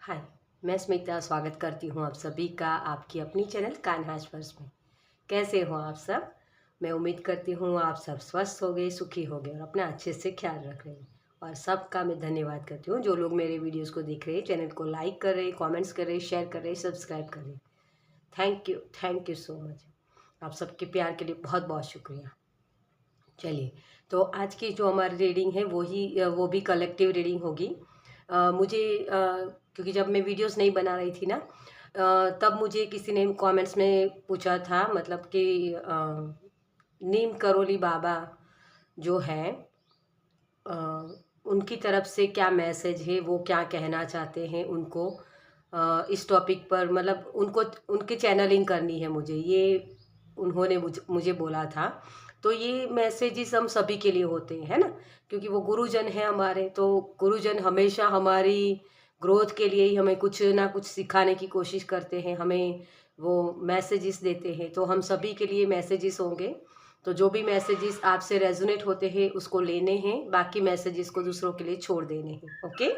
हाय, मैं स्मिता स्वागत करती हूँ आप सभी का आपकी अपनी चैनल कान्हाज पर्स में। कैसे हो आप सब? मैं उम्मीद करती हूँ आप सब स्वस्थ हो गए, सुखी हो गए और अपना अच्छे से ख्याल रख रहे हैं। और सबका मैं धन्यवाद करती हूँ जो लोग मेरे वीडियोस को देख रहे हैं, चैनल को लाइक कर रहे हैं, कमेंट्स कर रहे हैं, शेयर कर रहे हैं, सब्सक्राइब कर रहे हैं। Thank you so much. आप सबके प्यार के लिए बहुत बहुत शुक्रिया। चलिए, तो आज की जो हमारी रीडिंग है वो भी कलेक्टिव रीडिंग होगी। मुझे क्योंकि जब मैं वीडियोस नहीं बना रही थी ना, तब मुझे किसी ने कमेंट्स में पूछा था, मतलब कि नीम करोली बाबा जो है, अ, उनकी तरफ से क्या मैसेज है, वो क्या कहना चाहते हैं उनको इस टॉपिक पर, मतलब उनको उनकी चैनलिंग करनी है मुझे, ये उन्होंने मुझे बोला था। तो ये मैसेजेस हम सभी के लिए होते हैं, है ना, क्योंकि वो गुरुजन हैं हमारे। तो गुरुजन हमेशा हमारी ग्रोथ के लिए ही हमें कुछ ना कुछ सिखाने की कोशिश करते हैं, हमें वो मैसेजेस देते हैं। तो हम सभी के लिए मैसेजेस होंगे। तो जो भी मैसेजेस आपसे रेजोनेट होते हैं उसको लेने हैं, बाकी मैसेजेस को दूसरों के लिए छोड़ देने हैं। ओके।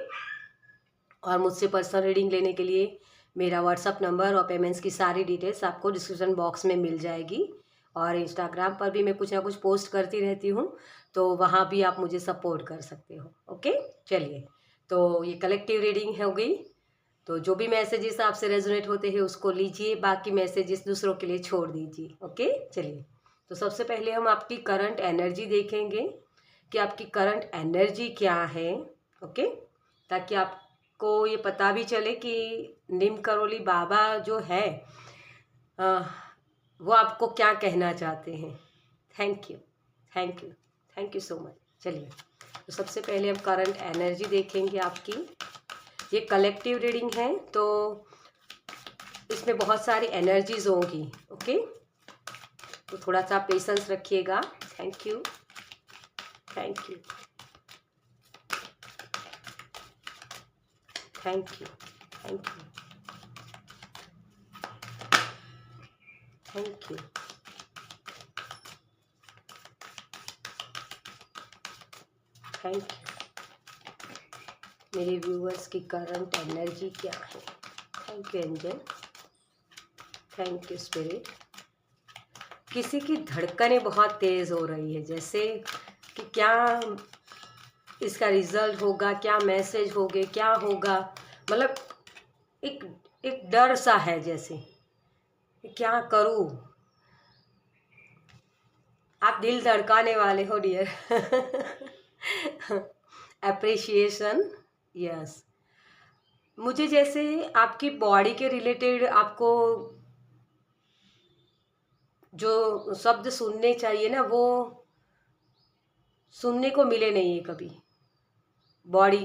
और मुझसे पर्सनल रीडिंग लेने के लिए मेरा व्हाट्सअप नंबर और पेमेंट्स की सारी डिटेल्स आपको डिस्क्रिप्शन बॉक्स में मिल जाएगी। और इंस्टाग्राम पर भी मैं कुछ ना कुछ पोस्ट करती रहती हूँ, तो वहाँ भी आप मुझे सपोर्ट कर सकते हो। ओके। चलिए, तो ये कलेक्टिव रीडिंग हो गई। तो जो भी मैसेजेस आपसे रेजोनेट होते हैं उसको लीजिए, बाकी मैसेजेस दूसरों के लिए छोड़ दीजिए। ओके। चलिए, तो सबसे पहले हम आपकी करंट एनर्जी देखेंगे कि आपकी करंट एनर्जी क्या है। ओके, ताकि आपको ये पता भी चले कि नीम करोली बाबा जो है, अ, वो आपको क्या कहना चाहते हैं। Thank you, thank you, thank you so much. चलिए, तो सबसे पहले हम करंट एनर्जी देखेंगे आपकी। ये कलेक्टिव रीडिंग है, तो इसमें बहुत सारी एनर्जीज होंगी। ओके, तो थोड़ा सा पेशेंस रखिएगा। Thank you, thank you, thank you, thank you, thank you. Thank you. मेरे व्यूअर्स की करंट एनर्जी क्या है? Thank you angel, thank you spirit. किसी की धड़कनें बहुत तेज़ हो रही है, जैसे कि क्या इसका रिजल्ट होगा, क्या मैसेज होगे, क्या होगा, मतलब एक एक डर सा है, जैसे कि क्या करूं। आप दिल धड़काने वाले हो डियर। Appreciation, yes. मुझे जैसे आपकी बॉडी के रिलेटेड आपको जो शब्द सुनने चाहिए ना, वो सुनने को मिले नहीं है कभी। बॉडी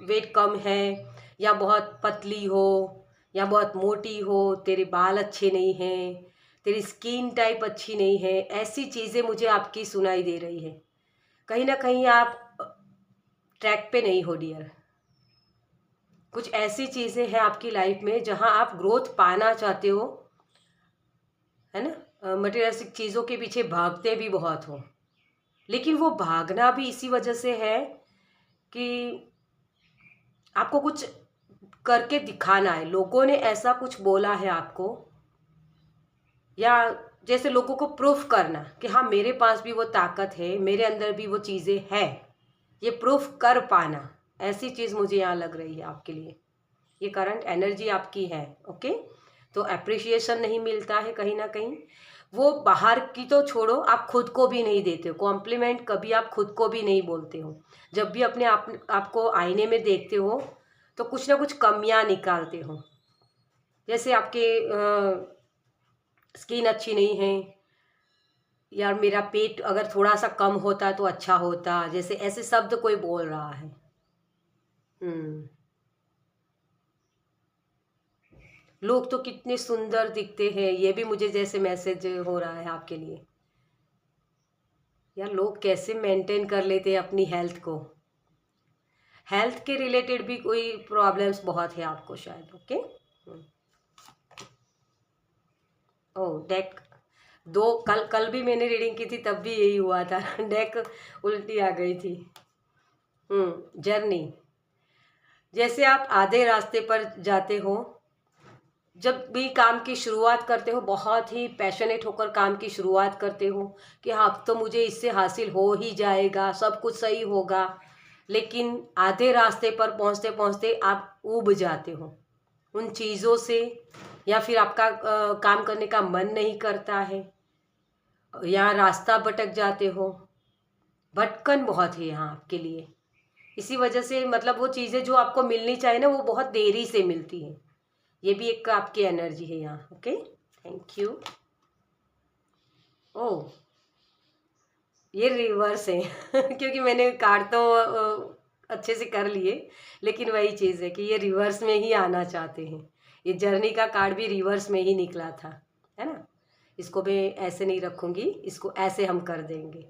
वेट कम है, या बहुत पतली हो, या बहुत मोटी हो, तेरे बाल अच्छे नहीं हैं, तेरी स्किन टाइप अच्छी नहीं है, ऐसी चीज़ें मुझे आपकी सुनाई दे रही है। कहीं ना कहीं आप ट्रैक पे नहीं हो डियर। कुछ ऐसी चीज़ें हैं आपकी लाइफ में जहां आप ग्रोथ पाना चाहते हो, है ना, मटेरियलिस्टिक चीज़ों के पीछे भागते भी बहुत हो, लेकिन वो भागना भी इसी वजह से है कि आपको कुछ करके दिखाना है। लोगों ने ऐसा कुछ बोला है आपको, या जैसे लोगों को प्रूफ करना कि हाँ मेरे पास भी वो ताकत है, मेरे अंदर भी वो चीज़ें हैं, ये प्रूफ कर पाना, ऐसी चीज़ मुझे यहाँ लग रही है आपके लिए। ये करंट एनर्जी आपकी है। ओके, तो अप्रिशिएशन नहीं मिलता है कहीं ना कहीं। वो बाहर की तो छोड़ो, आप खुद को भी नहीं देते हो कॉम्प्लीमेंट, कभी आप खुद को भी नहीं बोलते हो। जब भी अपने आपको आईने में देखते हो तो कुछ ना कुछ कमियां निकालते हो, जैसे आपके स्किन अच्छी नहीं है, या मेरा पेट अगर थोड़ा सा कम होता तो अच्छा होता, जैसे ऐसे शब्द कोई बोल रहा है। हम्म। लोग तो कितने सुंदर दिखते हैं, ये भी मुझे जैसे मैसेज हो रहा है आपके लिए। यार, लोग कैसे मेंटेन कर लेते हैं अपनी हेल्थ को। हेल्थ के रिलेटेड भी कोई प्रॉब्लम्स बहुत है आपको शायद। ओके। ओ डेक दो, कल कल भी मैंने रीडिंग की थी, तब भी यही हुआ था। डेक उल्टी आ गई थी। जर्नी। जैसे आप आधे रास्ते पर जाते हो, जब भी काम की शुरुआत करते हो, बहुत ही पैशनेट होकर काम की शुरुआत करते हो कि हाँ अब तो मुझे इससे हासिल हो ही जाएगा, सब कुछ सही होगा, लेकिन आधे रास्ते पर पहुंचते पहुंचते आप ऊब जाते हो उन चीज़ों से, या फिर आपका काम करने का मन नहीं करता है, या रास्ता भटक जाते हो। भटकन बहुत है यहाँ आपके लिए, इसी वजह से मतलब वो चीज़ें जो आपको मिलनी चाहिए ना, वो बहुत देरी से मिलती हैं। ये भी एक आपकी एनर्जी है यहाँ। Okay, thank you. ओह, ये रिवर्स है क्योंकि मैंने कार्ड तो अच्छे से कर लिए, लेकिन वही चीज़ है कि ये रिवर्स में ही आना चाहते हैं। ये जर्नी का कार्ड भी रिवर्स में ही निकला था, है ना। इसको मैं ऐसे नहीं रखूँगी, इसको ऐसे हम कर देंगे,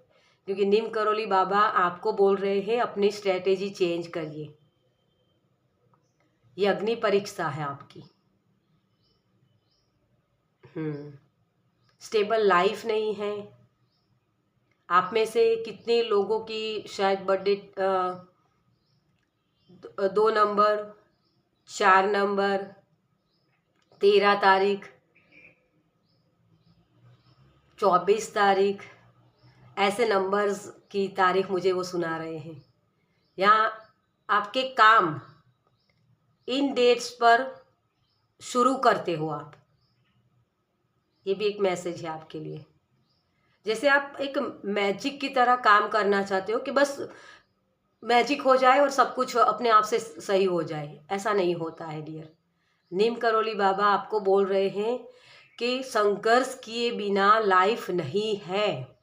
क्योंकि नीम करोली बाबा आपको बोल रहे हैं अपनी स्ट्रेटेजी चेंज करिए। ये अग्नि परीक्षा है आपकी। स्टेबल लाइफ नहीं है। आप में से कितने लोगों की शायद बर्थडे 2 नंबर, 4 नंबर, 13 तारीख, 24 तारीख, ऐसे नंबर्स की तारीख मुझे वो सुना रहे हैं। यहाँ आपके काम इन डेट्स पर शुरू करते हो आप, ये भी एक मैसेज है आपके लिए। जैसे आप एक मैजिक की तरह काम करना चाहते हो कि बस मैजिक हो जाए और सब कुछ अपने आप से सही हो जाए, ऐसा नहीं होता है डियर। नीम करोली बाबा आपको बोल रहे हैं कि संघर्ष किए बिना लाइफ नहीं है।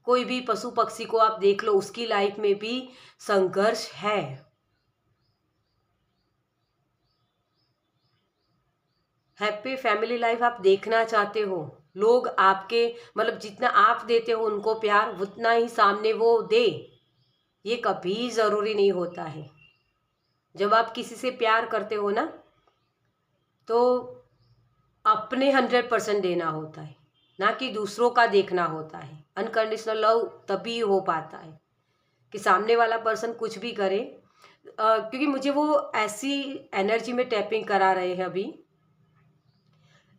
कोई भी पशु पक्षी को आप देख लो, उसकी लाइफ में भी संघर्ष है। हैप्पी फैमिली लाइफ आप देखना चाहते हो, लोग आपके मतलब जितना आप देते हो उनको प्यार, उतना ही सामने वो दे, ये कभी ज़रूरी नहीं होता है। जब आप किसी से प्यार करते हो ना, तो अपने 100% देना होता है, ना कि दूसरों का देखना होता है। अनकंडीशनल लव तभी हो पाता है कि सामने वाला पर्सन कुछ भी करे, क्योंकि मुझे वो ऐसी एनर्जी में टैपिंग करा रहे हैं अभी,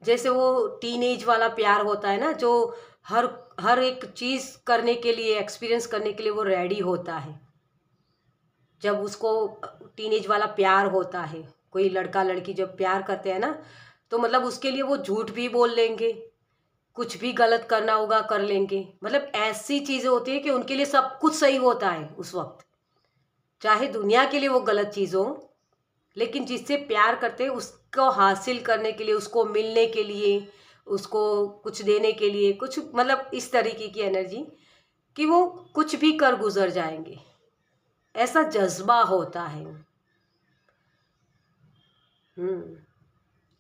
जैसे वो टीनेज वाला प्यार होता है ना, जो हर हर एक चीज़ करने के लिए, एक्सपीरियंस करने के लिए वो रेडी होता है। जब उसको टीनेज वाला प्यार होता है, कोई लड़का लड़की जब प्यार करते हैं ना, तो मतलब उसके लिए वो झूठ भी बोल लेंगे, कुछ भी गलत करना होगा कर लेंगे। मतलब ऐसी चीज़ें होती है कि उनके लिए सब कुछ सही होता है उस वक्त, चाहे दुनिया के लिए वो गलत चीज़ हो, लेकिन जिससे प्यार करते हैं उसको हासिल करने के लिए, उसको मिलने के लिए, उसको कुछ देने के लिए, कुछ मतलब इस तरीके की एनर्जी कि वो कुछ भी कर गुजर जाएंगे, ऐसा जज्बा होता है।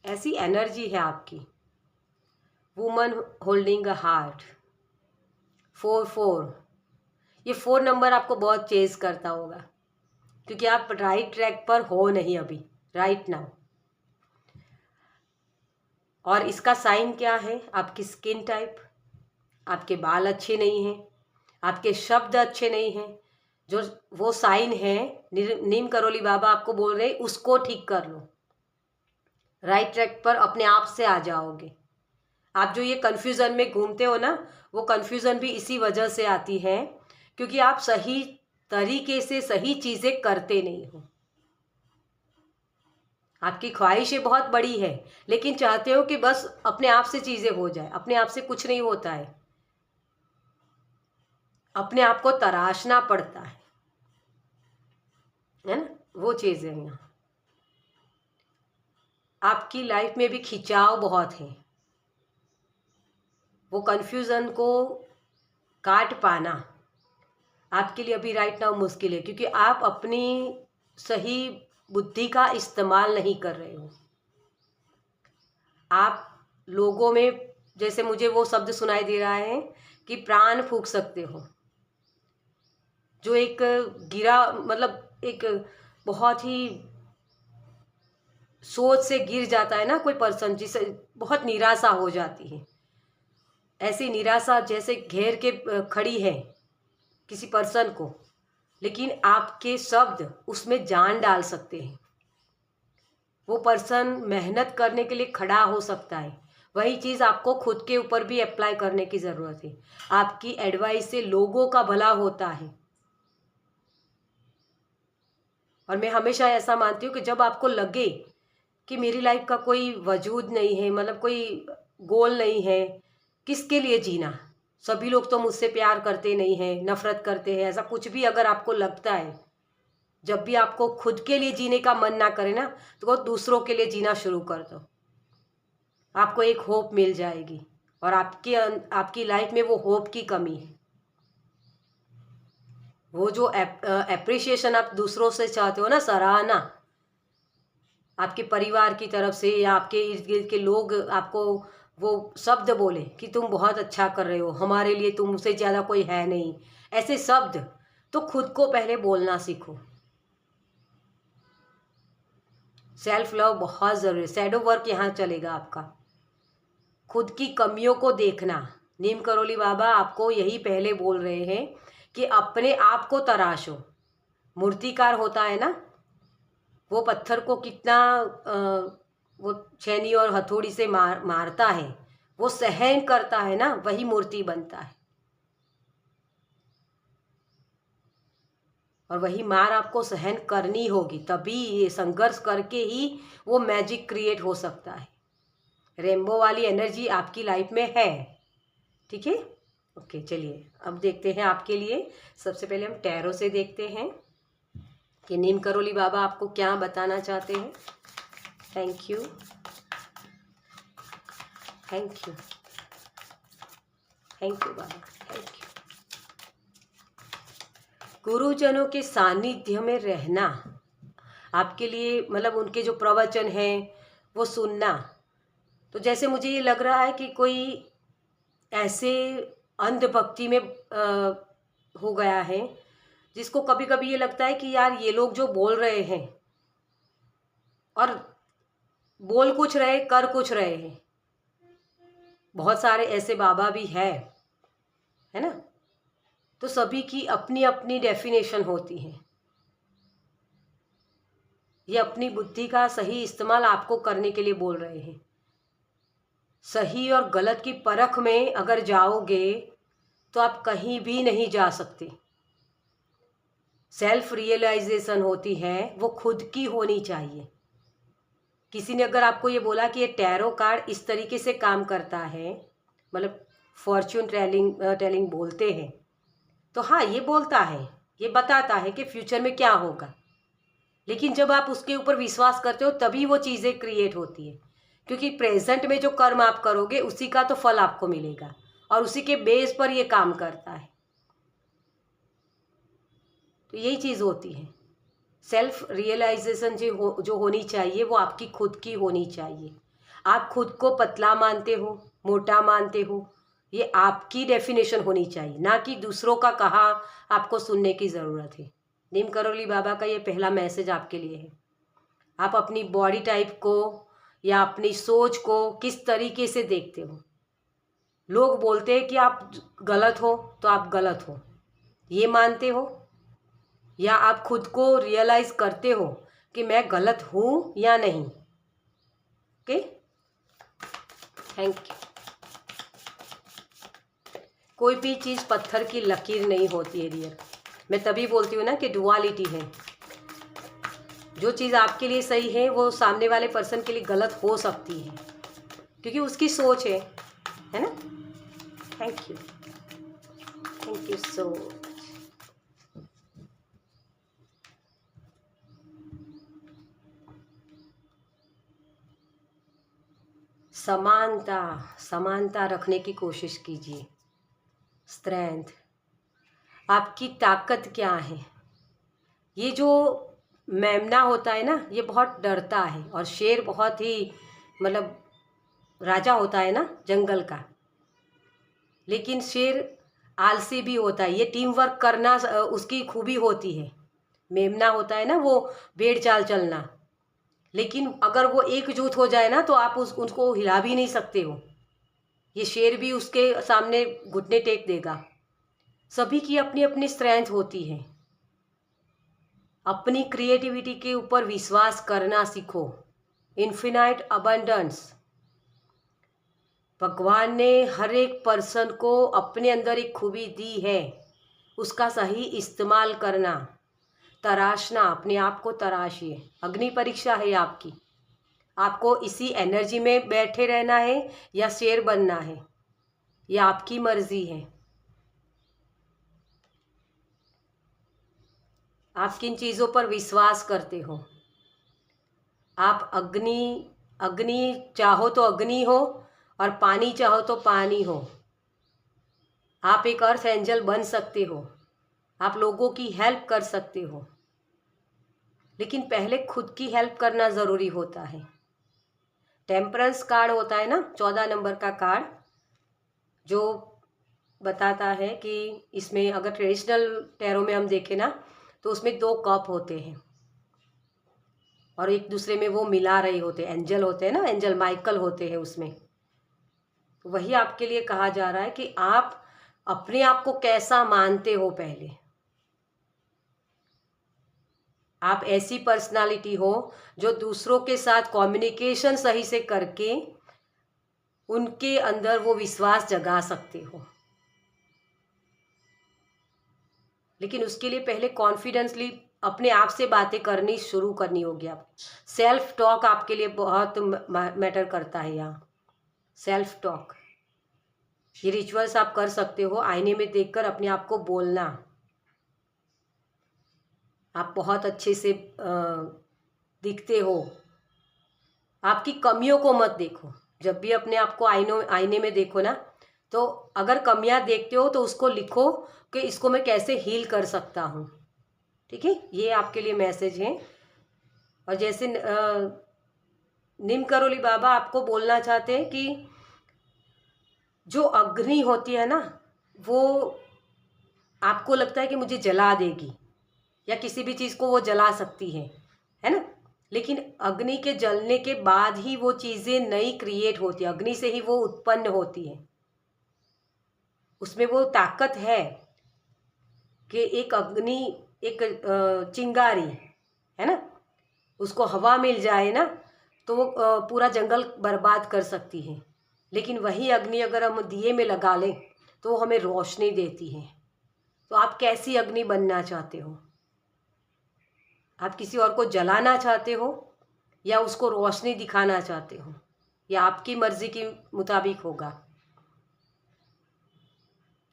ऐसी एनर्जी है आपकी। वुमन होल्डिंग अ हार्ट, 4 ये 4 नंबर आपको बहुत चेज करता होगा, क्योंकि आप राइट ट्रैक पर हो नहीं अभी, राइट नाउ। और इसका साइन क्या है? आपकी स्किन टाइप, आपके बाल अच्छे नहीं हैं, आपके शब्द अच्छे नहीं हैं, जो वो साइन है नीम करोली बाबा आपको बोल रहे उसको ठीक कर लो, राइट ट्रैक पर अपने आप से आ जाओगे। आप जो ये कन्फ्यूज़न में घूमते हो ना, वो कन्फ्यूज़न भी इसी वजह से आती है क्योंकि आप सही तरीके से सही चीज़ें करते नहीं हो। आपकी ख्वाहिशें बहुत बड़ी है, लेकिन चाहते हो कि बस अपने आप से चीज़ें हो जाए। अपने आप से कुछ नहीं होता है, अपने आप को तराशना पड़ता है ना, वो चीज़ है यहाँ। आपकी लाइफ में भी खिंचाव बहुत है, वो कन्फ्यूज़न को काट पाना आपके लिए अभी राइट नाउ मुश्किल है, क्योंकि आप अपनी सही बुद्धि का इस्तेमाल नहीं कर रहे हो। आप लोगों में, जैसे मुझे वो शब्द सुनाई दे रहा है कि प्राण फूंक सकते हो, जो एक गिरा मतलब एक बहुत ही सोच से गिर जाता है ना कोई पर्सन, जिसे बहुत निराशा हो जाती है, ऐसी निराशा जैसे घेर के खड़ी है किसी पर्सन को, लेकिन आपके शब्द उसमें जान डाल सकते हैं। वो पर्सन मेहनत करने के लिए खड़ा हो सकता है। वही चीज़ आपको खुद के ऊपर भी अप्लाई करने की ज़रूरत है। आपकी एडवाइस से लोगों का भला होता है। और मैं हमेशा ऐसा मानती हूँ कि जब आपको लगे कि मेरी लाइफ का कोई वजूद नहीं है, मतलब कोई गोल नहीं है, किसके लिए जीना, सभी लोग तो मुझसे प्यार करते नहीं हैं, नफरत करते हैं, ऐसा कुछ भी अगर आपको लगता है, जब भी आपको खुद के लिए जीने का मन ना करे ना, तो वो दूसरों के लिए जीना शुरू कर दो। आपको एक होप मिल जाएगी। और आपकी लाइफ में वो होप की कमी है। वो जो एप्रिशिएशन आप दूसरों से चाहते हो ना, सराहना, आपके परिवार की तरफ से या आपके इर्द गिर्द के लोग आपको वो शब्द बोले कि तुम बहुत अच्छा कर रहे हो, हमारे लिए तुमसे ज़्यादा कोई है नहीं, ऐसे शब्द तो खुद को पहले बोलना सीखो। सेल्फ लव बहुत ज़रूरी है। शैडो वर्क यहाँ चलेगा आपका। खुद की कमियों को देखना। नीम करोली बाबा आपको यही पहले बोल रहे हैं कि अपने आप को तराशो। मूर्तिकार होता है ना, वो पत्थर को कितना वो छेनी और हथौड़ी से मारता है, वो सहन करता है ना, वही मूर्ति बनता है। और वही मार आपको सहन करनी होगी, तभी ये संघर्ष करके ही वो मैजिक क्रिएट हो सकता है। रेनबो वाली एनर्जी आपकी लाइफ में है। ठीक है, ओके। चलिए अब देखते हैं आपके लिए। सबसे पहले हम टैरो से देखते हैं कि नीम करोली बाबा आपको क्या बताना चाहते हैं। Thank you, thank you, thank you Baba, thank you. गुरुजनों के सानिध्य में रहना आपके लिए, मतलब उनके जो प्रवचन हैं वो सुनना। तो जैसे मुझे ये लग रहा है कि कोई ऐसे अंधभक्ति में हो गया है जिसको कभी कभी ये लगता है कि यार ये लोग जो बोल रहे हैं, और बोल कुछ रहे कर कुछ रहे हैं। बहुत सारे ऐसे बाबा भी है ना। तो सभी की अपनी अपनी डेफिनेशन होती है। ये अपनी बुद्धि का सही इस्तेमाल आपको करने के लिए बोल रहे हैं। सही और गलत की परख में अगर जाओगे तो आप कहीं भी नहीं जा सकते। सेल्फ रियलाइजेशन होती है वो खुद की होनी चाहिए। किसी ने अगर आपको ये बोला कि ये टैरो कार्ड इस तरीके से काम करता है, मतलब फॉर्च्यून टेलिंग बोलते हैं, तो हाँ ये बोलता है, ये बताता है कि फ्यूचर में क्या होगा। लेकिन जब आप उसके ऊपर विश्वास करते हो तभी वो चीज़ें क्रिएट होती है। क्योंकि प्रेजेंट में जो कर्म आप करोगे उसी का तो फल आपको मिलेगा, और उसी के बेस पर ये काम करता है। तो यही चीज़ होती है। सेल्फ रियलाइजेशन जो होनी चाहिए वो आपकी खुद की होनी चाहिए। आप खुद को पतला मानते हो, मोटा मानते हो, ये आपकी डेफिनेशन होनी चाहिए, ना कि दूसरों का कहा आपको सुनने की ज़रूरत है। नीम करोली बाबा का ये पहला मैसेज आपके लिए है। आप अपनी बॉडी टाइप को या अपनी सोच को किस तरीके से देखते हो। लोग बोलते हैं कि आप गलत हो तो आप गलत हो, ये मानते हो, या आप खुद को रियलाइज करते हो कि मैं गलत हूँ या नहीं। Okay, thank you. कोई भी चीज़ पत्थर की लकीर नहीं होती है डियर। मैं तभी बोलती हूँ ना कि डुअलिटी है। जो चीज़ आपके लिए सही है वो सामने वाले पर्सन के लिए गलत हो सकती है, क्योंकि उसकी सोच है ना। Thank you, thank you so much. समानता, समानता रखने की कोशिश कीजिए। स्ट्रेंथ, आपकी ताकत क्या है। ये जो मेमना होता है ना, ये बहुत डरता है, और शेर बहुत ही मतलब राजा होता है ना जंगल का। लेकिन शेर आलसी भी होता है, ये टीम वर्क करना उसकी खूबी होती है। मेमना होता है ना वो भेड़ चाल चलना, लेकिन अगर वो एकजुट हो जाए ना तो आप उसको हिला भी नहीं सकते हो। ये शेर भी उसके सामने घुटने टेक देगा। सभी की अपनी अपनी स्ट्रेंथ होती है। अपनी क्रिएटिविटी के ऊपर विश्वास करना सीखो। इन्फिनाइट अबंडेंस, भगवान ने हर एक पर्सन को अपने अंदर एक खूबी दी है, उसका सही इस्तेमाल करना, तराशना, अपने आप को तराशिए। अग्नि परीक्षा है आपकी, आपको इसी एनर्जी में बैठे रहना है या शेर बनना है, ये आपकी मर्जी है। आप किन चीज़ों पर विश्वास करते हो? आप अग्नि चाहो तो अग्नि हो, और पानी चाहो तो पानी हो। आप एक अर्थ एंजल बन सकते हो, आप लोगों की हेल्प कर सकते हो, लेकिन पहले खुद की हेल्प करना ज़रूरी होता है। टेम्परेंस कार्ड होता है ना, 14 नंबर का कार्ड, जो बताता है कि इसमें अगर ट्रेडिशनल टैरो में हम देखें ना, तो उसमें 2 कप होते हैं और एक दूसरे में वो मिला रहे होते हैं। एंजल होते हैं ना, एंजल माइकल होते हैं उसमें। तो वही आपके लिए कहा जा रहा है कि आप अपने आप को कैसा मानते हो। पहले आप ऐसी पर्सनालिटी हो जो दूसरों के साथ कम्युनिकेशन सही से करके उनके अंदर वो विश्वास जगा सकते हो, लेकिन उसके लिए पहले कॉन्फिडेंसली अपने आप से बातें करनी शुरू करनी होगी। आप सेल्फ टॉक आपके लिए बहुत मैटर करता है। यहाँ सेल्फ टॉक, ये रिचुअल्स आप कर सकते हो। आईने में देखकर अपने आप को बोलना, आप बहुत अच्छे से दिखते हो। आपकी कमियों को मत देखो। जब भी अपने आप को आईने में देखो ना, तो अगर कमियां देखते हो तो उसको लिखो कि इसको मैं कैसे हील कर सकता हूँ। ठीक है, ये आपके लिए मैसेज है। और जैसे निम करोली बाबा आपको बोलना चाहते हैं कि जो अग्नि होती है ना, वो आपको लगता है कि मुझे जला देगी या किसी भी चीज़ को वो जला सकती है ना, लेकिन अग्नि के जलने के बाद ही वो चीज़ें नई क्रिएट होती है, अग्नि से ही वो उत्पन्न होती है। उसमें वो ताकत है कि एक अग्नि, एक चिंगारी है ना, उसको हवा मिल जाए ना तो वो पूरा जंगल बर्बाद कर सकती है। लेकिन वही अग्नि अगर हम दिए में लगा लें तो वो हमें रोशनी देती है। तो आप कैसी अग्नि बनना चाहते हो? आप किसी और को जलाना चाहते हो या उसको रोशनी दिखाना चाहते हो? यह आपकी मर्जी के मुताबिक होगा।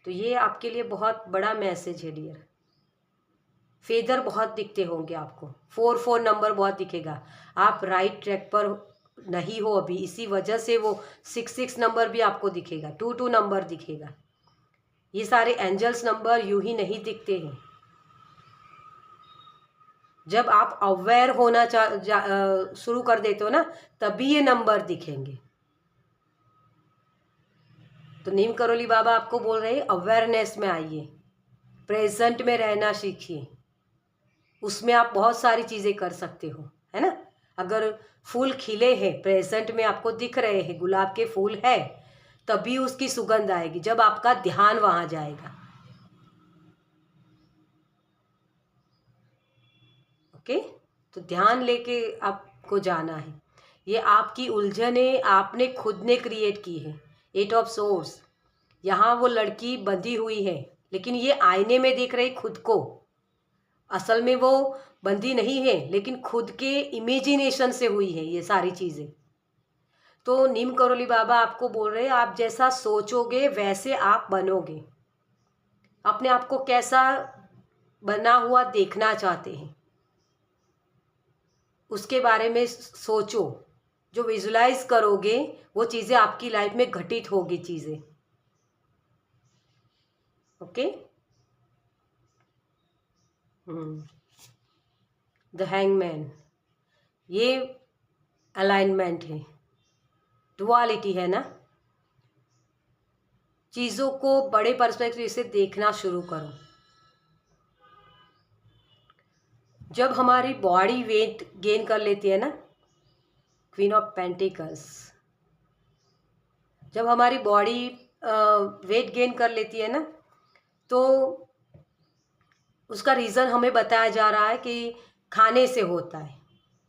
तो ये आपके लिए बहुत बड़ा मैसेज है डियर। फेदर बहुत दिखते होंगे आपको, 4 नंबर बहुत दिखेगा। आप राइट ट्रैक पर नहीं हो अभी, इसी वजह से वो 6 नंबर भी आपको दिखेगा, 2 नंबर दिखेगा। ये सारे एंजल्स नंबर यूं ही नहीं दिखते हैं। जब आप अवेयर होना शुरू कर देते हो ना, तभी ये नंबर दिखेंगे। तो नीम करोली बाबा आपको बोल रहे हैं अवेयरनेस में आइए, प्रेजेंट में रहना सीखिए। उसमें आप बहुत सारी चीज़ें कर सकते हो, है ना। अगर फूल खिले हैं, प्रेजेंट में आपको दिख रहे हैं, गुलाब के फूल है, तभी उसकी सुगंध आएगी जब आपका ध्यान वहाँ जाएगा। ओके, तो ध्यान लेके आपको जाना है। ये आपकी उलझने आपने खुद ने क्रिएट की है। 8 ऑफ सोर्स, यहाँ वो लड़की बंधी हुई है, लेकिन ये आईने में देख रही खुद को। असल में वो बंधी नहीं है, लेकिन खुद के इमेजिनेशन से हुई है ये सारी चीज़ें। तो नीम करोली बाबा आपको बोल रहे हैं आप जैसा सोचोगे वैसे आप बनोगे। अपने आप को कैसा बना हुआ देखना चाहते हैं उसके बारे में सोचो। जो विजुलाइज करोगे वो चीज़ें आपकी लाइफ में घटित होगी चीज़ें। ओके, द हैंगमैन, ये अलाइनमेंट है, डुअलिटी है ना। चीज़ों को बड़े पर्सपेक्टिव से देखना शुरू करो। जब हमारी बॉडी वेट गेन कर लेती है ना, क्वीन ऑफ पेंटिकल्स, जब हमारी बॉडी वेट गेन कर लेती है ना, तो उसका रीज़न हमें बताया जा रहा है कि खाने से होता है।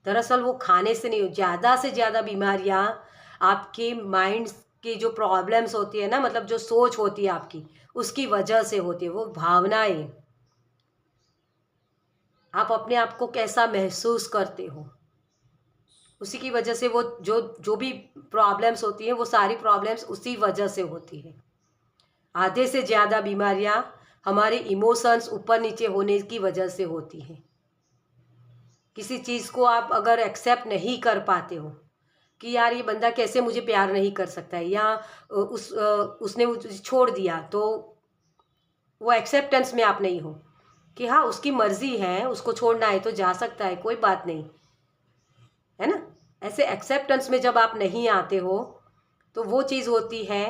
दरअसल वो खाने से नहीं, ज़्यादा से ज़्यादा बीमारियाँ आपके माइंड की जो प्रॉब्लम्स होती है ना, मतलब जो सोच होती है आपकी, उसकी वजह से होती है। वो भावनाएं, आप अपने आप को कैसा महसूस करते हो, उसी की वजह से वो जो जो भी प्रॉब्लम्स होती हैं, वो सारी प्रॉब्लम्स उसी वजह से होती है। आधे से ज़्यादा बीमारियां हमारे इमोशंस ऊपर नीचे होने की वजह से होती हैं। किसी चीज़ को आप अगर एक्सेप्ट नहीं कर पाते हो कि यार ये बंदा कैसे मुझे प्यार नहीं कर सकता है, या उसने मुझे छोड़ दिया, तो वो एक्सेप्टेंस में आप नहीं हो कि हाँ उसकी मर्ज़ी है, उसको छोड़ना है तो जा सकता है, कोई बात नहीं, है ना। ऐसे एक्सेप्टेंस में जब आप नहीं आते हो तो वो चीज़ होती है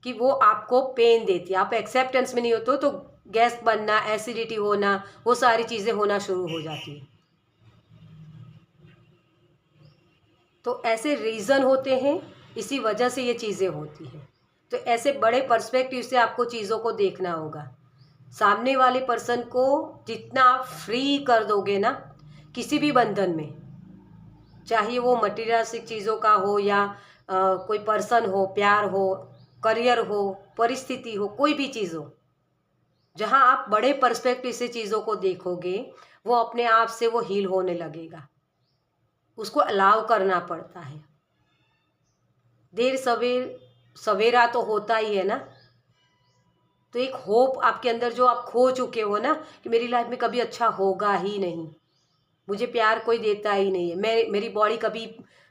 कि वो आपको पेन देती है। आप एक्सेप्टेंस में नहीं होते हो तो गैस बनना, एसिडिटी होना, वो सारी चीज़ें होना शुरू हो जाती है। तो ऐसे रीज़न होते हैं, इसी वजह से ये चीज़ें होती हैं। तो ऐसे बड़े पर्सपेक्टिव से आपको चीज़ों को देखना होगा। सामने वाले पर्सन को जितना आप फ्री कर दोगे ना किसी भी बंधन में, चाहे वो मटीरियलिस्टिक चीज़ों का हो या कोई पर्सन हो, प्यार हो, करियर हो, परिस्थिति हो, कोई भी चीज़ हो, जहाँ आप बड़े पर्सपेक्टिव से चीज़ों को देखोगे, वो अपने आप से वो हील होने लगेगा। उसको अलाउ करना पड़ता है। देर सवेरा तो होता ही है ना। तो एक होप आपके अंदर जो आप खो चुके हो ना कि मेरी लाइफ में कभी अच्छा होगा ही नहीं, मुझे प्यार कोई देता ही नहीं है, मेरी बॉडी कभी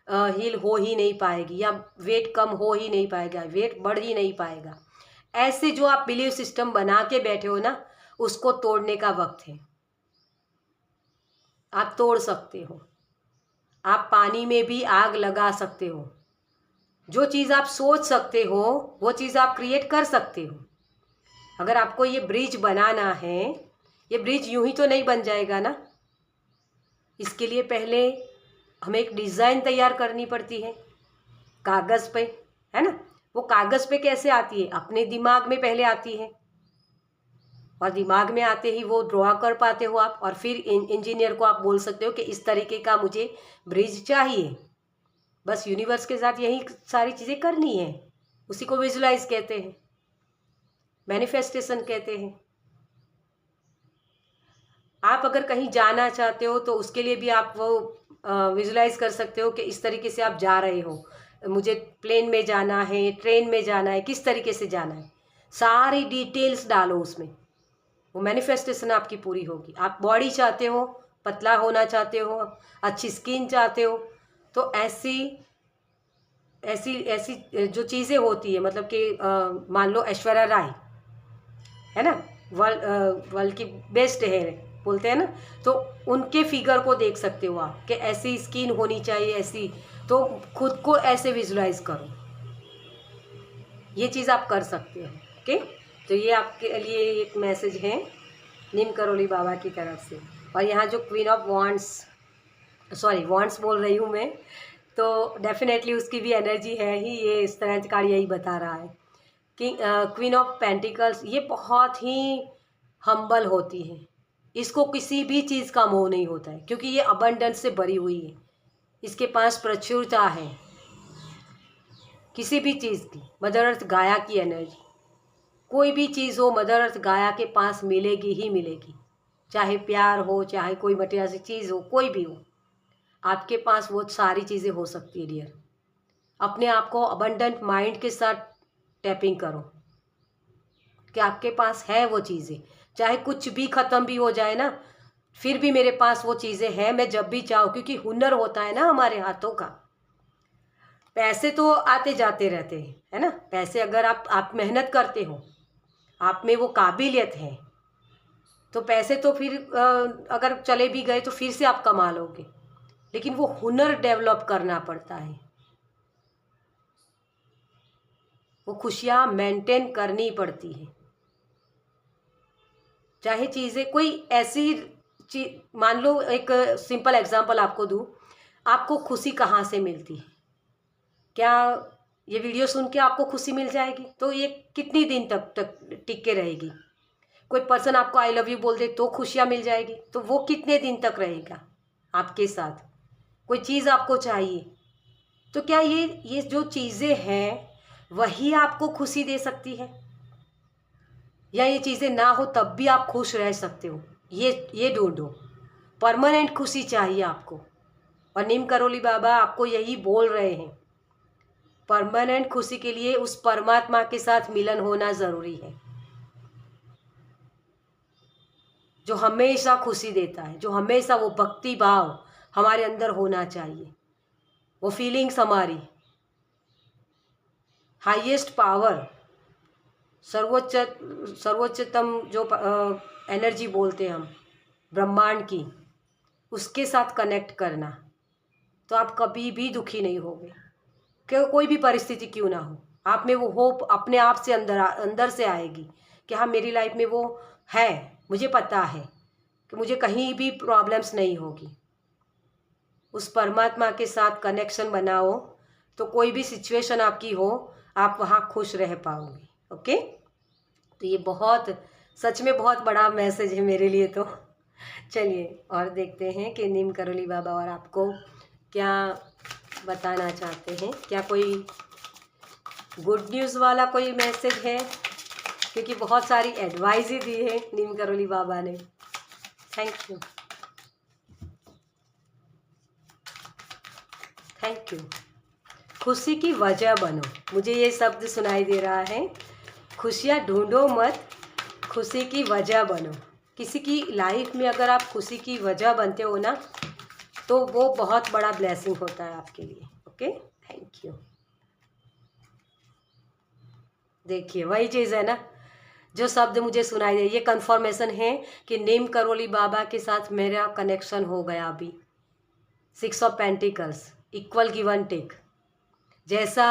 हील हो ही नहीं पाएगी, या वेट कम हो ही नहीं पाएगा, वेट बढ़ ही नहीं पाएगा, ऐसे जो आप बिलीव सिस्टम बना के बैठे हो ना, उसको तोड़ने का वक्त है। आप तोड़ सकते हो। आप पानी में भी आग लगा सकते हो। जो चीज़ आप सोच सकते हो वो चीज़ आप क्रिएट कर सकते हो। अगर आपको ये ब्रिज बनाना है, ये ब्रिज यूं ही तो नहीं बन जाएगा ना। इसके लिए पहले हमें एक डिज़ाइन तैयार करनी पड़ती है कागज़ पे, है ना। वो कागज़ पे कैसे आती है? अपने दिमाग में पहले आती है, और दिमाग में आते ही वो ड्रॉ कर पाते हो आप, और फिर इंजीनियर को आप बोल सकते हो कि इस तरीके का मुझे ब्रिज चाहिए। बस यूनिवर्स के साथ यही सारी चीज़ें करनी है। उसी को विजुलाइज कहते हैं, मैनिफेस्टेशन कहते हैं। आप अगर कहीं जाना चाहते हो तो उसके लिए भी आप वो विजुलाइज कर सकते हो कि इस तरीके से आप जा रहे हो, मुझे प्लेन में जाना है, ट्रेन में जाना है, किस तरीके से जाना है, सारी डिटेल्स डालो उसमें। वो मैनिफेस्टेशन आपकी पूरी होगी। आप बॉडी चाहते हो, पतला होना चाहते हो, अच्छी स्किन चाहते हो, तो ऐसी ऐसी ऐसी जो चीज़ें होती है, मतलब कि मान लो ऐश्वर्या राय है ना, वर्ल्ड की बेस्ट है बोलते हैं ना, तो उनके फिगर को देख सकते हो आप कि ऐसी स्किन होनी चाहिए, ऐसी। तो खुद को ऐसे विजुलाइज करो, ये चीज़ आप कर सकते हो। ओके, तो ये आपके लिए एक मैसेज है नीम करोली बाबा की तरफ से। और यहाँ जो queen of wands, sorry wands बोल रही हूँ मैं, तो डेफिनेटली उसकी भी एनर्जी है ही। ये इस तरह कार्ड यही बता रहा है कि क्वीन ऑफ पेंटिकल्स ये बहुत ही हम्बल होती है। इसको किसी भी चीज़ का मोह नहीं होता है, क्योंकि ये अबंडेंस से भरी हुई है। इसके पास प्रचुरता है किसी भी चीज़ की। मदर अर्थ गाया की एनर्जी, कोई भी चीज़ हो मदर अर्थ गाया के पास मिलेगी ही मिलेगी। चाहे प्यार हो, चाहे कोई मटेरियल चीज़ हो, कोई भी हो, आपके पास वो सारी चीज़ें हो सकती है डियर। अपने आप को अबंडेंट माइंड के साथ टैपिंग करो कि आपके पास है वो चीज़ें, चाहे कुछ भी ख़त्म भी हो जाए ना, फिर भी मेरे पास वो चीज़ें हैं, मैं जब भी चाहूँ, क्योंकि हुनर होता है ना हमारे हाथों का। पैसे तो आते जाते रहते हैं, है ना। पैसे अगर आप मेहनत करते हो, आप में वो काबिलियत है, तो पैसे तो फिर अगर चले भी गए तो फिर से आप कमा लोगे। लेकिन वो हुनर डेवलप करना पड़ता है, वो खुशियाँ मेंटेन करनी पड़ती है। चाहे चीज़ें कोई ऐसी मान लो, एक सिंपल एग्जांपल आपको दूँ, आपको खुशी कहाँ से मिलती है? क्या ये वीडियो सुन के आपको खुशी मिल जाएगी? तो ये कितनी दिन तक टिक के रहेगी? कोई पर्सन आपको आई लव यू बोल दे तो खुशियाँ मिल जाएगी, तो वो कितने दिन तक रहेगा आपके साथ? कोई चीज़ आपको चाहिए, तो क्या ये जो चीज़ें हैं वही आपको खुशी दे सकती है, या ये चीज़ें ना हो तब भी आप खुश रह सकते हो? ये ढूंढो। परमानेंट खुशी चाहिए आपको, और नीम करोली बाबा आपको यही बोल रहे हैं। परमानेंट खुशी के लिए उस परमात्मा के साथ मिलन होना ज़रूरी है, जो हमेशा खुशी देता है, जो हमेशा वो भक्ति भाव हमारे अंदर होना चाहिए, वो फीलिंग्स हमारी हाईएस्ट पावर, सर्वोच्चतम जो एनर्जी बोलते हैं हम ब्रह्मांड की, उसके साथ कनेक्ट करना, तो आप कभी भी दुखी नहीं होगे। कोई भी परिस्थिति क्यों ना हो, आप में वो होप अपने आप से अंदर से आएगी कि हाँ, मेरी लाइफ में वो है, मुझे पता है कि मुझे कहीं भी प्रॉब्लम्स नहीं होगी। उस परमात्मा के साथ कनेक्शन बनाओ, तो कोई भी सिचुएशन आपकी हो, आप वहाँ खुश रह पाओगे। ओके, तो ये बहुत, सच में बहुत बड़ा मैसेज है मेरे लिए। तो चलिए और देखते हैं कि नीम करोली बाबा और आपको क्या बताना चाहते हैं। क्या कोई गुड न्यूज़ वाला कोई मैसेज है? क्योंकि बहुत सारी एडवाइस ही दी है नीम करोली बाबा ने। Thank you, thank you. खुशी की वजह बनो, मुझे ये शब्द सुनाई दे रहा है। खुशियाँ ढूंढो मत, खुशी की वजह बनो। किसी की लाइफ में अगर आप खुशी की वजह बनते हो ना, तो वो बहुत बड़ा ब्लेसिंग होता है आपके लिए। Okay, thank you. देखिए वही चीज़ है ना, जो शब्द मुझे सुनाई दे, ये कंफर्मेशन है कि नीम करोली बाबा के साथ मेरा कनेक्शन हो गया अभी। 6 of pentacles, equal give and take. जैसा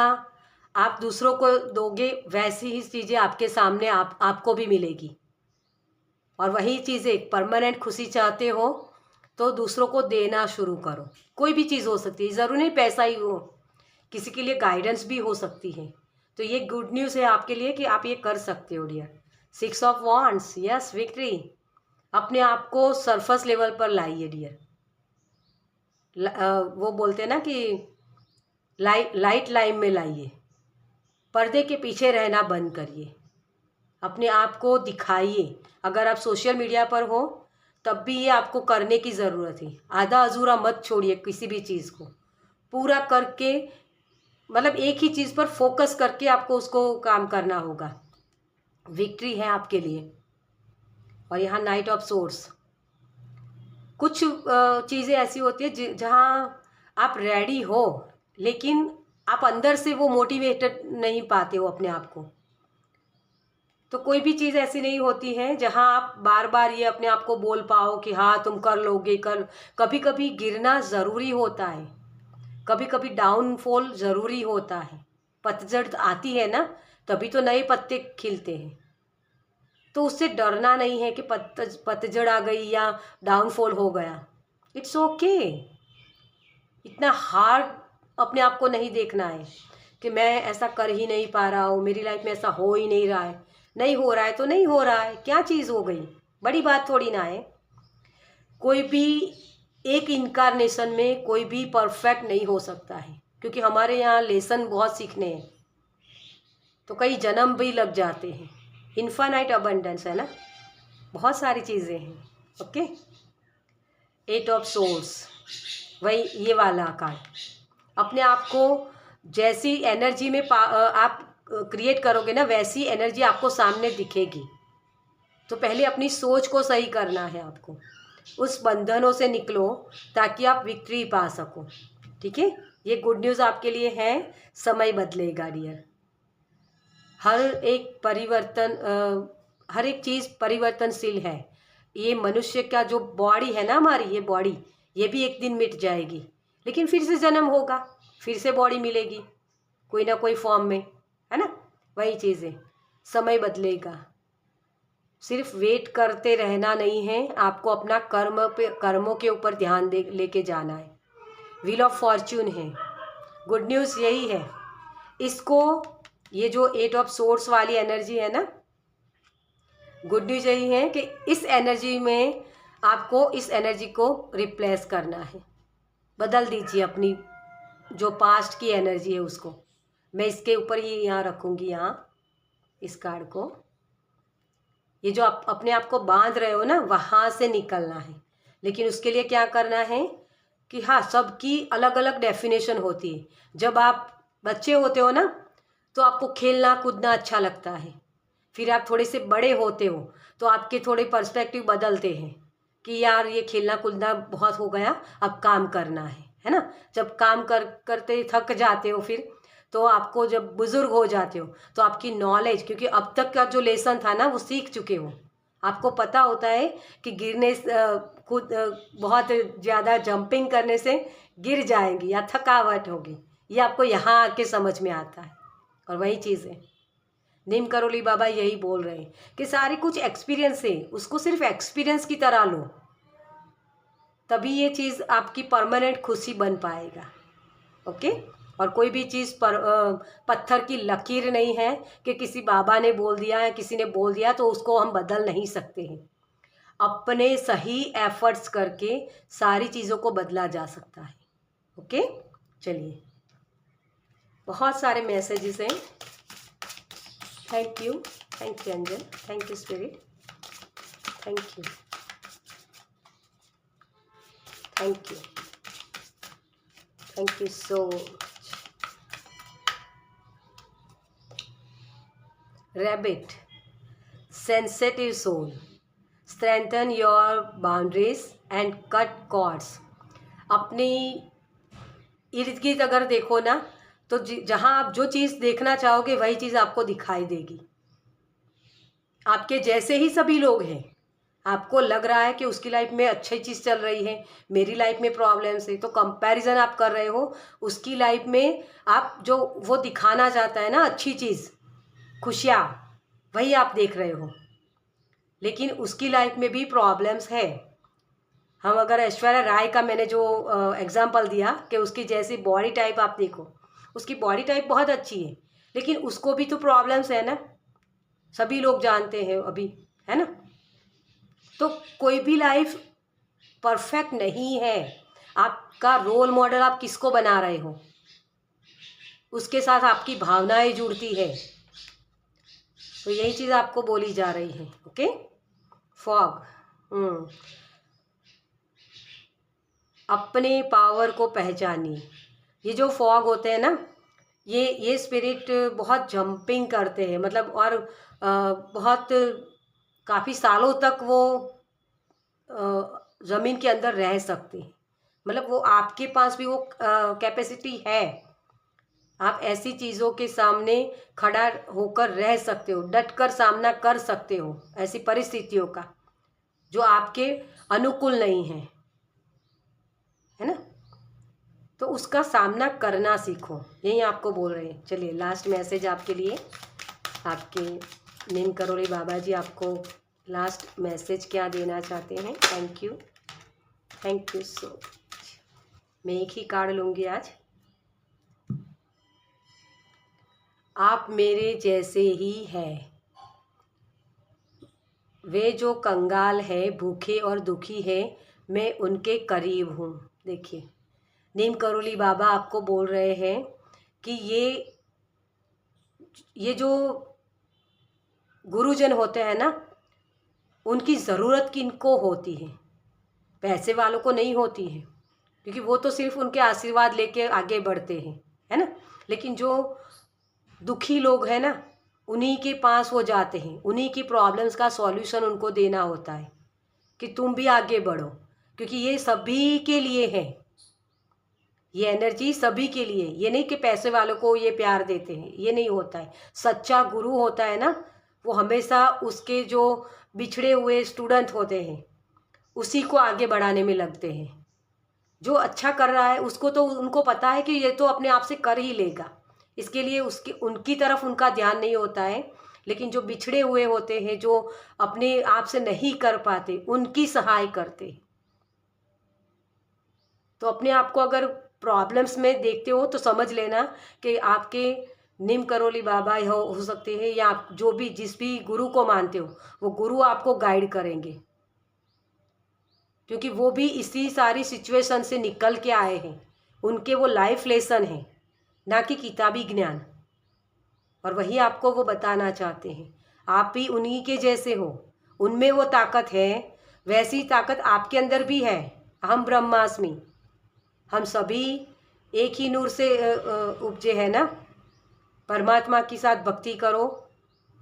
आप दूसरों को दोगे वैसी ही चीज़ें आपके सामने आपको भी मिलेगी। और वही चीज़ें, परमानेंट खुशी चाहते हो तो दूसरों को देना शुरू करो। कोई भी चीज़ हो सकती है, ज़रूरी नहीं पैसा ही हो, किसी के लिए गाइडेंस भी हो सकती है। तो ये गुड न्यूज़ है आपके लिए कि आप ये कर सकते हो dear. 6 of wands, yes, victory. अपने आप को सरफेस लेवल पर लाइए डियर। वो बोलते हैं ना कि लाइट लाइन में लाइए, पर्दे के पीछे रहना बंद करिए, अपने आप को दिखाइए। अगर आप सोशल मीडिया पर हो तब भी ये आपको करने की ज़रूरत है। आधा अधूरा मत छोड़िए किसी भी चीज़ को, पूरा करके, मतलब एक ही चीज़ पर फोकस करके आपको उसको काम करना होगा। विक्ट्री है आपके लिए। और यहाँ नाइट ऑफ सोर्स, कुछ चीज़ें ऐसी होती है जहाँ आप रेडी हो, लेकिन आप अंदर से वो मोटिवेटेड नहीं पाते हो अपने आप को। तो कोई भी चीज़ ऐसी नहीं होती है जहाँ आप बार बार ये अपने आप को बोल पाओ कि हाँ तुम कर लोगे। कभी कभी गिरना ज़रूरी होता है, कभी कभी डाउनफॉल ज़रूरी होता है। पतझड़ आती है ना, तभी तो नए पत्ते खिलते हैं। तो उससे डरना नहीं है कि पतझड़ आ गई या डाउनफॉल हो गया। It's okay. इतना हार्ड अपने आप को नहीं देखना है कि मैं ऐसा कर ही नहीं पा रहा हूँ, मेरी लाइफ में ऐसा हो ही नहीं रहा है। नहीं हो रहा है तो नहीं हो रहा है, क्या चीज़ हो गई, बड़ी बात थोड़ी ना है। कोई भी एक इनकारनेशन में कोई भी परफेक्ट नहीं हो सकता है, क्योंकि हमारे यहाँ लेसन बहुत सीखने हैं, तो कई जन्म भी लग जाते हैं। इन्फानाइट अबंडेंस है ना, बहुत सारी चीज़ें हैं। ओके, 8 ऑफ सोर्स, वही ये वाला कार्ड। अपने आप को जैसी एनर्जी में आप क्रिएट करोगे ना, वैसी एनर्जी आपको सामने दिखेगी। तो पहले अपनी सोच को सही करना है आपको, उस बंधनों से निकलो ताकि आप विक्ट्री पा सको। ठीक है, ये गुड न्यूज़ आपके लिए है। समय बदलेगा डियर। हर एक चीज़ परिवर्तनशील है। ये मनुष्य का जो बॉडी है ना, हमारी ये बॉडी, ये भी एक दिन मिट जाएगी, लेकिन फिर से जन्म होगा, फिर से बॉडी मिलेगी कोई ना कोई फॉर्म में, है ना। वही चीज़ है, समय बदलेगा। सिर्फ वेट करते रहना नहीं है, आपको अपना कर्मों के ऊपर ध्यान लेके जाना है। व्हील ऑफ फॉर्च्यून है, गुड न्यूज़ यही है। इसको, ये जो 8 ऑफ सोर्स वाली एनर्जी है ना, गुड न्यूज यही है कि इस एनर्जी में आपको इस एनर्जी को रिप्लेस करना है, बदल दीजिए अपनी जो पास्ट की एनर्जी है उसको। मैं इसके ऊपर ही यहाँ रखूँगी, यहाँ इस कार्ड को। ये जो आप अपने आप को बांध रहे हो ना, वहाँ से निकलना है। लेकिन उसके लिए क्या करना है कि हाँ, सबकी अलग अलग डेफिनेशन होती है। जब आप बच्चे होते हो ना तो आपको खेलना कूदना अच्छा लगता है। फिर आप थोड़े से बड़े होते हो तो आपके थोड़े पर्सपेक्टिव बदलते हैं कि यार ये खेलना कूदना बहुत हो गया, अब काम करना है ना। जब काम करते थक जाते हो फिर तो आपको जब बुज़ुर्ग हो जाते हो तो आपकी नॉलेज, क्योंकि अब तक का जो लेसन था ना वो सीख चुके हो, आपको पता होता है कि गिरने खुद बहुत ज़्यादा जंपिंग करने से गिर जाएंगी या थकावट होगी, ये आपको यहाँ आके समझ में आता है। और वही चीज़ है, नीम करोली बाबा यही बोल रहे हैं कि सारी कुछ एक्सपीरियंस है, उसको सिर्फ एक्सपीरियंस की तरह लो, तभी ये चीज़ आपकी परमानेंट खुशी बन पाएगा। ओके। और कोई भी चीज़ पर पत्थर की लकीर नहीं है कि किसी बाबा ने बोल दिया है, किसी ने बोल दिया तो उसको हम बदल नहीं सकते हैं। अपने सही एफर्ट्स करके सारी चीज़ों को बदला जा सकता है। ओके, चलिए, बहुत सारे मैसेजेस हैं। Thank you angel, thank you spirit, thank you, thank you, thank you so much. Rabbit, sensitive soul, strengthen your boundaries and cut cords। अपनी इर्द गिर्द अगर देखो ना तो जहाँ आप जो चीज़ देखना चाहोगे वही चीज़ आपको दिखाई देगी। आपके जैसे ही सभी लोग हैं, आपको लग रहा है कि उसकी लाइफ में अच्छी चीज़ चल रही है, मेरी लाइफ में प्रॉब्लम्स है, तो कंपैरिजन आप कर रहे हो उसकी लाइफ में। आप जो वो दिखाना चाहता है ना अच्छी चीज़, खुशियाँ, वही आप देख रहे हो, लेकिन उसकी लाइफ में भी प्रॉब्लम्स है। हम अगर ऐश्वर्या राय का मैंने जो एग्जांपल दिया कि उसकी जैसी बॉडी टाइप आप देखो, उसकी बॉडी टाइप बहुत अच्छी है, लेकिन उसको भी तो प्रॉब्लम्स है ना, सभी लोग जानते हैं अभी, है ना। तो कोई भी लाइफ परफेक्ट नहीं है। आपका रोल मॉडल आप किसको बना रहे हो, उसके साथ आपकी भावनाएं जुड़ती है। तो यही चीज़ आपको बोली जा रही है। ओके, फॉग, अपने पावर को पहचानिए। ये जो फॉग होते हैं ना, ये स्पिरिट बहुत जंपिंग करते हैं, मतलब और बहुत काफ़ी सालों तक वो ज़मीन के अंदर रह सकते हैं। मतलब वो आपके पास भी वो कैपेसिटी है, आप ऐसी चीज़ों के सामने खड़ा होकर रह सकते हो, डट कर सामना कर सकते हो ऐसी परिस्थितियों का जो आपके अनुकूल नहीं है, है ना। तो उसका सामना करना सीखो, यही आपको बोल रहे हैं। चलिए, लास्ट मैसेज आपके लिए, आपके नीम करोली बाबा जी आपको लास्ट मैसेज क्या देना चाहते हैं। Thank you so much. मैं एक ही कार्ड लूँगी आज। आप मेरे जैसे ही हैं, वे जो कंगाल है, भूखे और दुखी है, मैं उनके करीब हूँ। देखिए, नीम करोली बाबा आपको बोल रहे हैं कि ये जो गुरुजन होते हैं ना, उनकी ज़रूरत किनको होती है, पैसे वालों को नहीं होती है, क्योंकि वो तो सिर्फ उनके आशीर्वाद लेके आगे बढ़ते हैं, है ना। लेकिन जो दुखी लोग हैं ना, उन्हीं के पास वो जाते हैं, उन्हीं की प्रॉब्लम्स का सॉल्यूशन उनको देना होता है कि तुम भी आगे बढ़ो, क्योंकि ये सभी के लिए है, ये एनर्जी सभी के लिए। ये नहीं कि पैसे वालों को ये प्यार देते हैं, ये नहीं होता है। सच्चा गुरु होता है ना, वो हमेशा उसके जो बिछड़े हुए स्टूडेंट होते हैं उसी को आगे बढ़ाने में लगते हैं। जो अच्छा कर रहा है उसको तो उनको पता है कि ये तो अपने आप से कर ही लेगा, इसके लिए उनकी तरफ उनका ध्यान नहीं होता है। लेकिन जो बिछड़े हुए होते हैं, जो अपने आप से नहीं कर पाते, उनकी सहाय करते। तो अपने आप को अगर प्रॉब्लम्स में देखते हो तो समझ लेना कि आपके नीम करोली बाबा हो सकते हैं, या आप जो भी जिस भी गुरु को मानते हो वो गुरु आपको गाइड करेंगे, क्योंकि वो भी इसी सारी सिचुएशन से निकल के आए हैं। उनके वो लाइफ लेसन हैं, ना कि किताबी ज्ञान, और वही आपको वो बताना चाहते हैं। आप भी उन्हीं के जैसे हो, उनमें वो ताकत है, वैसी ताकत आपके अंदर भी है। अहम ब्रह्मास्मि, हम सभी एक ही नूर से उपजे हैं ना। परमात्मा के साथ भक्ति करो,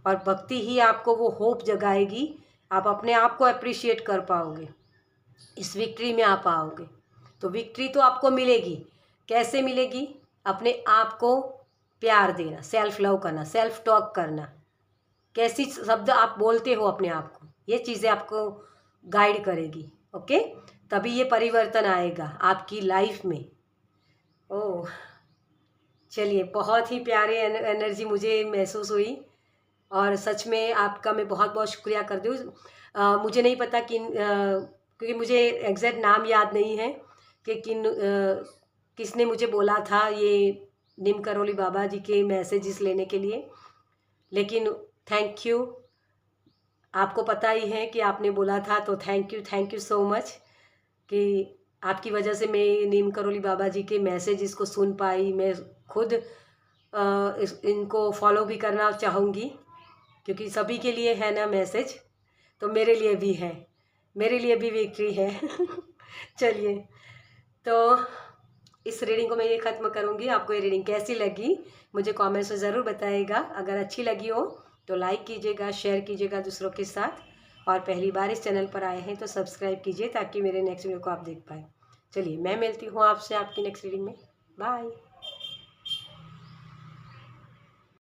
और भक्ति ही आपको वो होप जगाएगी। आप अपने आप को अप्रिशिएट कर पाओगे, इस विक्ट्री में आ पाओगे। तो विक्ट्री तो आपको मिलेगी, कैसे मिलेगी? अपने आप को प्यार देना, सेल्फ लव करना, सेल्फ टॉक करना, कैसी शब्द आप बोलते हो अपने आप को, ये चीज़ें आपको गाइड करेगी। ओके, तभी ये परिवर्तन आएगा आपकी लाइफ में। ओह चलिए, बहुत ही प्यारे एनर्जी मुझे महसूस हुई, और सच में आपका मैं बहुत बहुत शुक्रिया करती हूँ। मुझे नहीं पता क्योंकि मुझे एग्जैक्ट नाम याद नहीं है कि किसने मुझे बोला था ये नीम करोली बाबा जी के मैसेजेस लेने के लिए, लेकिन थैंक यू। आपको पता ही है कि आपने बोला था, तो थैंक यू सो मच कि आपकी वजह से मैं नीम करोली बाबा जी के मैसेजेस को सुन पाई। मैं खुद इनको फॉलो भी करना चाहूँगी, क्योंकि सभी के लिए है ना मैसेज, तो मेरे लिए भी है, मेरे लिए भी विक्ट्री है। चलिए, तो इस रीडिंग को मैं ये ख़त्म करूँगी। आपको ये रीडिंग कैसी लगी मुझे कमेंट्स में ज़रूर बताइएगा। अगर अच्छी लगी हो तो लाइक कीजिएगा, शेयर कीजिएगा दूसरों के साथ, और पहली बार इस चैनल पर आए हैं तो सब्सक्राइब कीजिए, ताकि मेरे नेक्स्ट वीडियो को आप देख पाएँ। चलिए, मैं मिलती हूँ आपसे आपकी नेक्स्ट रीडिंग में। बाय।